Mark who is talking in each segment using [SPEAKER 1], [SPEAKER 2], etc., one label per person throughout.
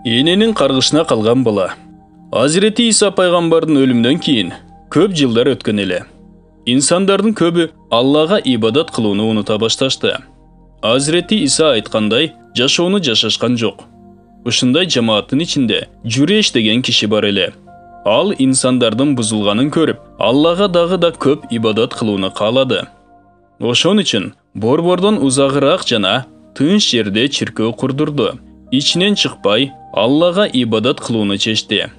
[SPEAKER 1] Ененің қарғышына қалған бала. Азіреті Иса пайғамбардың өлімден кейін көп жылдар өткен елі. İnsanların көбі Аллаға ибадат қылуыны ұныта башташты. Азіреті Иса айтқандай, жашауыны жашашқан жоқ. Ушындай жамааттың içinde Жүреш деген киши бар елі. Ал insandардың бұзылғанын көріп, Аллаға дағы да көп ибадат қылуыны қалады. Ошон үшін борбордан ұзағырақ жана тыныш жерде чиркөө құрдырды. İçінен шықпай, Аллаға ибадат қылуыны чешті.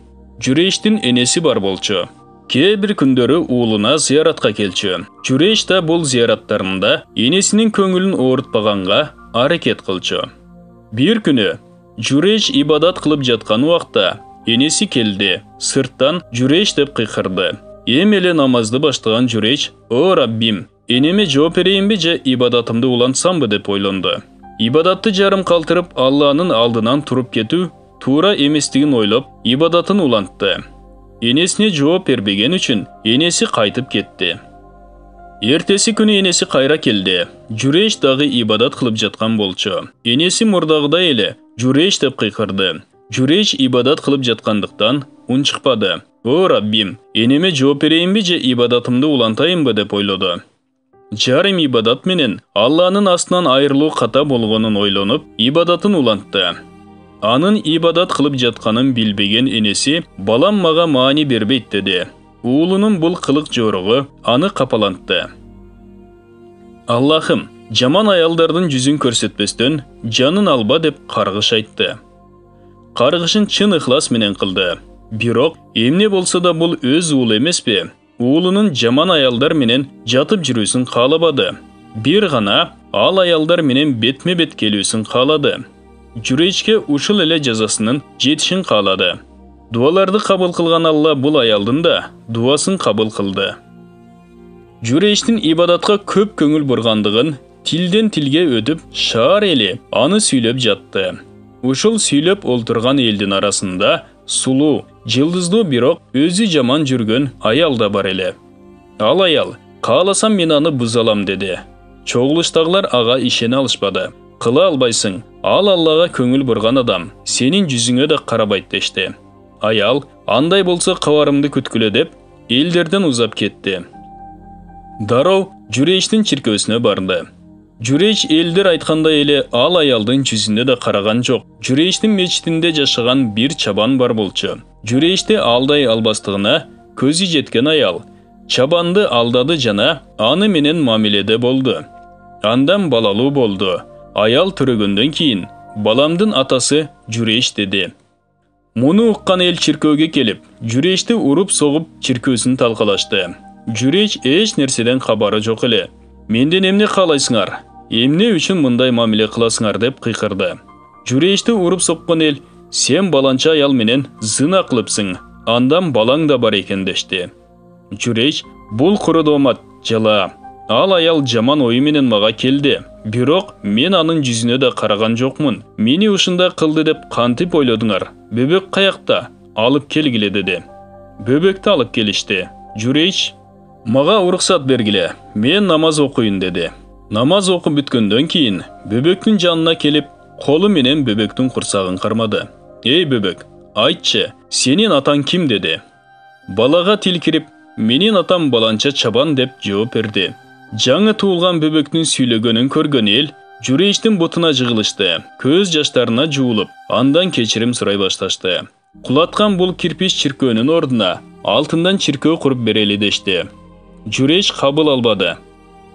[SPEAKER 1] Жүрештің енесі бар болчу. Кейбір күндері уылына зияратқа келчі. Жүреш та бұл зияраттарында енесінің көңілін оғыртпағанға арекет қылчы. Bir күні Жүреш ибадат қылып жатқан уақытта енесі келді. Сырттан Жүреш деп қиқырды. Емелі намазды баштаған Жүреш, «О Раббим, енеме жооп берейін бе же ибадатымды улантсам бе?» деп ойланды. Ибадатты жарым қалтырып Алланың алдынан тұрып кету тура еместігін ойлап, ибадатын улантты. Енесіне жооп бербеген үшін енесі қайтып кетті. Ертесі күні енесі қайра келді. Жүреш дағы ибадат қылып жатқан болчу. Енесі мұрдағыда елі Жүреш деп қиқырды. Жүреш ибадат қылып жатқандықтан үн шықпады. «О Раббим, енеме жооп берейін бе же ибадатымды улантайын бе?» деп ойлады. Жарым ибадат менен Алланың астынан айырылу қата болғанын ойланып, ибадатын улантты. Анын ибадат қылып жатқанын билбеген енесі, «Балам маға маани бербейт» деді. Уылының бұл қылық жорығы аны қапалантты. «Аллахым, жаман аялдардың жүзін көрсетпестен, жанын алба» деп қарғыш айтты. Қарғышын чын ықлас менен қылды. Бирок, эмне болса да бұл өз уыл емес пе? Уылының жаман аялдар менен жатып жүрүүсүн каалабады. Бир гана ал аялдар менен бетме-бет келүүсүн каалады. Жүрешке ушул эле жазасынын жетишин каалады. Дуаларды кабыл кылган Алла бул аялдын да дуасын кабыл кылды. Жүрештин ибадатка көп көңүл бургандыгын тилден тилге өтүп, шаар эли аны сүйлөп жатты. Ушул сүйлөп олтурган элдин арасында сулуу, жылдыздуу бирок өзү жаман жүргөн аял да бар эле. Ал аял, «Кааласам мен аны бузалам» деди. Чогулуштагылар ага ишене алышпады. «Кыла албайсың, ал Аллага көңүл бурган адам, сенин жүзүңө да карабайт» дешти. Аял, «Андай болсо кабарымды күткүлө» деп элдерден узап кетти. Дароо Жүрештин чиркөөсүнө барды. Жүреш элдер айткандай эле ал аялдын жүзүнө да караган жок. Жүрештин мечитинде жашаган бир чабан бар болчу. Жүрешти алдай албастыгына көзү жеткен аял чабанды алдады жана аны менен мамиледе болду. Андан балалуу болду. Аял төрөгөндөн кийин баламдын атасы Жүреш деди. Муну уккан эл чиркөөгө келип, Жүрешти уруп согуп чиркөөсүн талкалашты. Жүреш эч нерседен кабары жок эле. «Менден эмне каалайсыңар? Эмне үчүн мындай мамиле кыласыңар?» деп кыйкырды. Жүрешти уруп соккон эл, «Сен баланча аял менен зына кылыпсың, андан балаң да бар экен» дешти. Жүреш, «Бул куру доомат, жала. Ал аял жаман ою менен мага келди. Бирок мен анын жүзүнө да караган жокмун. Мени ушундай кылды деп кантип ойлодуңар? Бөбөк каякта? Алып келгиле» деди. Бөбөктү алып келишти. Жүреш, «Мага уруксат бергиле, мен намаз окуйун» деди. Намаз окуп бүткөндөн кийин бөбөктүн жанына келип, колу менен бөбөктүн курсагын кармады. «Эй бөбөк, айтчы, сенин атаң ким?» деди. Балага тил кирип, «Менин атам баланча чабан» деп жооп берди. Жаңы туулган бөбөктүн сүйлөгөнүн көргөн эл Жүрештин бутуна жыгылышты, көз жаштарына жуулуп, андан кечирим сурай башташты. Кулаткан бул кирпич чиркөөнүн ордуна алтындан чиркөө куруп берели дешти. Жүреш кабыл албады.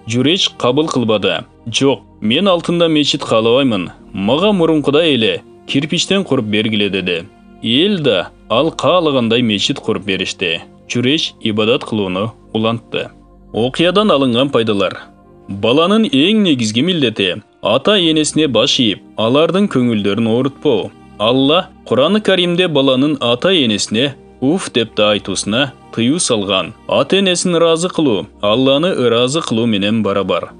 [SPEAKER 1] Жүреш кабыл кылбады. «Жок, мен алтында мечит каалабаймын. Мага мурункудай эле кирпичтен куруп бергиле» деди. Эл да ал каалагандай мечит куруп беришти. Жүреш ибадат кылууну улантты. Окуядан алынган пайдалар. Баланын эң негизги милдети ата энесине баш ийип, алардын көңүлдөрүн оорутпоо. Алла Кур'аны Каримде баланын ата энесине уф деп да айтуусуна тыюу салган. Ата энесин ыраазы кылуу Алланы ыраазы кылуу менен барабар.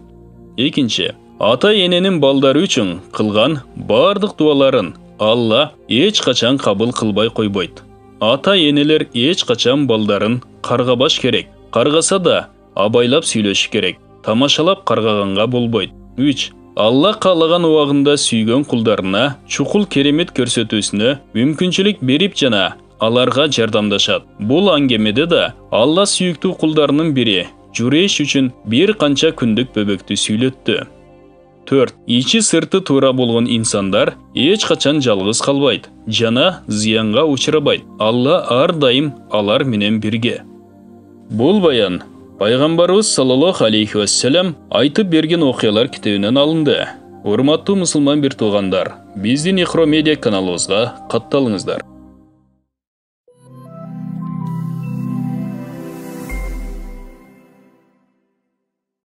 [SPEAKER 1] Экинчи, ата эненин балдары үчүн кылган бардык дуаларын Алла эч качан кабыл кылбай койбойт. Ата энелер эч качан балдарын каргабаш керек. Каргаса да абайлап сүйлөшү керек. Тамашалап каргаганга болбойт. 3. Алла қалаған уағында сүйген құлдарына чуқул керемет көрсөтүүсүнө мүмкүнчүлүк берип жана аларга жардамдашат. Бул аңгемеде да Алла сүйүктүү кулдарынын бири Журейш үчүн бир канча күндүк бөбөктү сүйлөттү. 4. Ичи сырты туура болгон инсандар эч качан жалгыз калбайт жана зыянга учурабайт. Алла ар дайым алар менен бирге. Бул баян Пайгамбарыбыз саллаллаху алейхи вассалам айтып берген окуялар китебинен алынды. Урматтуу мусулман бир туугандар, биздин Ихро медиа каналыбызга катталыңыздар.